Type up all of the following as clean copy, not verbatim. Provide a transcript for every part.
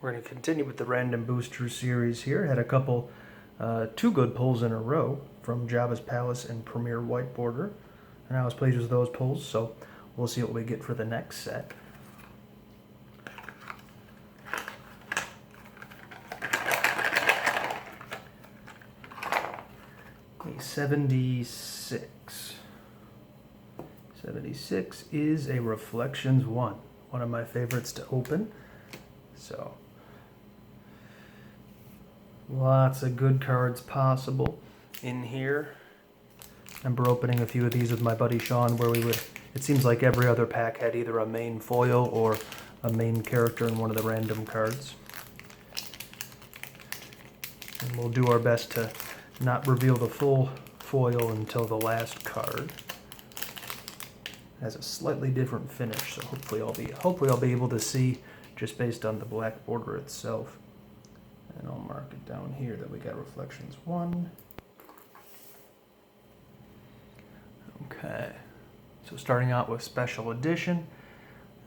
We're going to continue with the random booster series here. Had a couple, two good pulls in a row from Jabba's Palace and Premier White Border. And I was pleased with those pulls, so we'll see what we get for the next set. A 76. 76 is a Reflections 1. One of my favorites to open. So, lots of good cards possible in here. I remember opening a few of these with my buddy Sean where we would, it seems like every other pack had either a main foil or a main character in one of the random cards. And we'll do our best to not reveal the full foil until the last card. It has a slightly different finish, so hopefully I'll be able to see just based on the black border itself. And I'll mark it down here that we got Reflections 1. Okay, so starting out with Special Edition.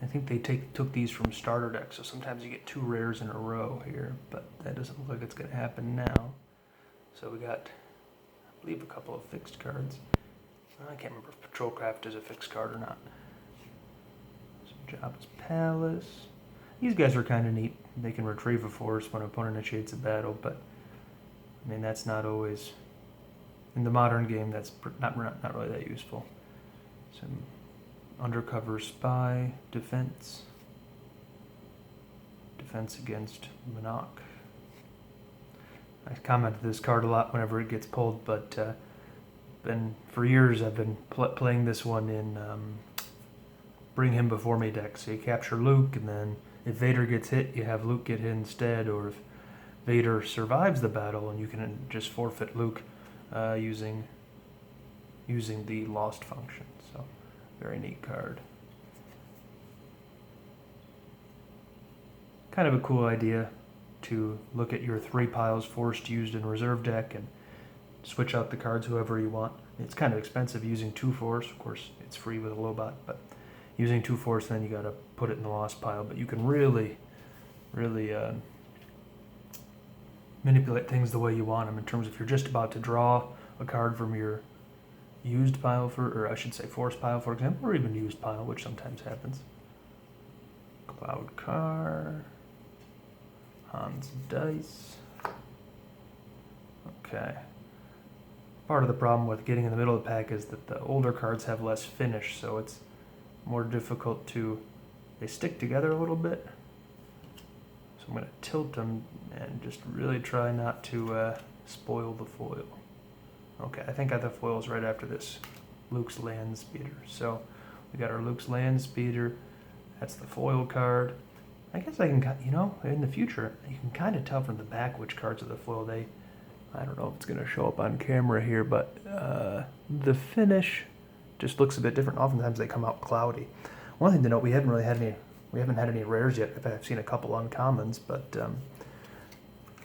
I think they took these from starter decks, so sometimes you get 2 rares in a row here, but that doesn't look like it's going to happen now. So we got, I believe, a couple of fixed cards. I can't remember if Patrolcraft is a fixed card or not. So Jabba's Palace. These guys are kind of neat. They can retrieve a force when an opponent initiates a battle, but I mean that's not always, in the modern game, that's not really that useful. Some Undercover Spy, Defense against Monarch. I commented this card a lot whenever it gets pulled, but for years I've been playing this one in Bring Him Before Me deck. So you capture Luke, and then if Vader gets hit, you have Luke get hit instead, or if Vader survives the battle, and you can just forfeit Luke using the lost function. So very neat card. Kind of a cool idea to look at your 3 piles forced used in reserve deck and switch out the cards whoever you want. It's kind of expensive using 2 force. Of course, it's free with a Lobot, but using 2 force, then you got to put it in the lost pile. But you can really manipulate things the way you want them in terms of if you're just about to draw a card from your used pile, or I should say force pile, for example, or even used pile, which sometimes happens. Cloud Car, Hans Dice. Okay. Part of the problem with getting in the middle of the pack is that the older cards have less finish, so it's more difficult they stick together a little bit. So I'm going to tilt them and just really try not to spoil the foil. Okay, I think I have the foils right after this. Luke's Land Speeder. So we got our Luke's Land Speeder. That's the foil card. I guess I can, in the future, you can kind of tell from the back which cards are the foil. I don't know if it's going to show up on camera here, but the finish just looks a bit different. Oftentimes they come out cloudy. One thing to note, we haven't had any rares yet. I've seen a couple uncommons, but a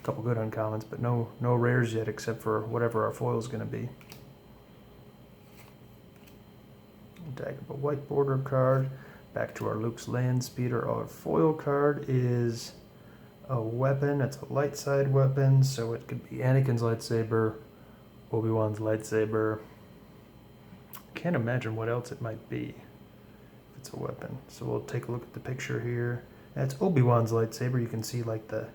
couple good uncommons, but no rares yet except for whatever our foil is going to be. Dagobah White Border card. Back to our Luke's Land Speeder. Our foil card is a weapon. It's a light side weapon, so it could be Anakin's lightsaber, Obi-Wan's lightsaber. Can't imagine what else it might be if it's a weapon. So we'll take a look at the picture here. That's Obi-Wan's lightsaber. You can see like the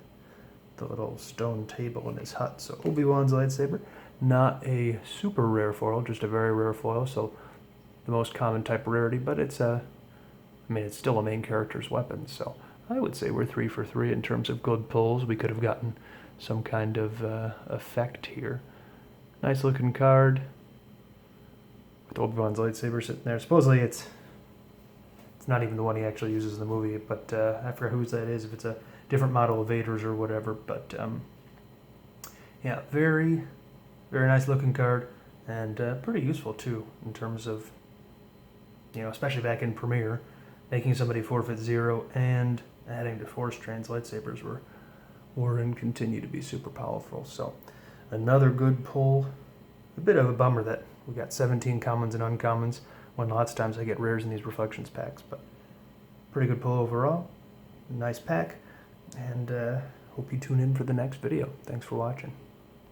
little stone table in his hut. So Obi-Wan's lightsaber, not a super rare foil, just a very rare foil. So the most common type of rarity, but it's it's still a main character's weapon. So I would say we're 3 for 3 in terms of good pulls. We could have gotten some kind of effect here. Nice looking card with Obi-Wan's lightsaber sitting there. Supposedly it's not even the one he actually uses in the movie, but I forgot whose that is, if it's a different model of Vader's or whatever. But yeah, very, very nice looking card, and pretty useful too in terms of, especially back in Premier, making somebody forfeit 0 and adding to force trains. Lightsabers were and continue to be super powerful. So another good pull. A bit of a bummer that we got 17 commons and uncommons when lots of times I get rares in these Reflections packs, but pretty good pull overall. Nice pack. and hope you tune in for the next video. Thanks for watching.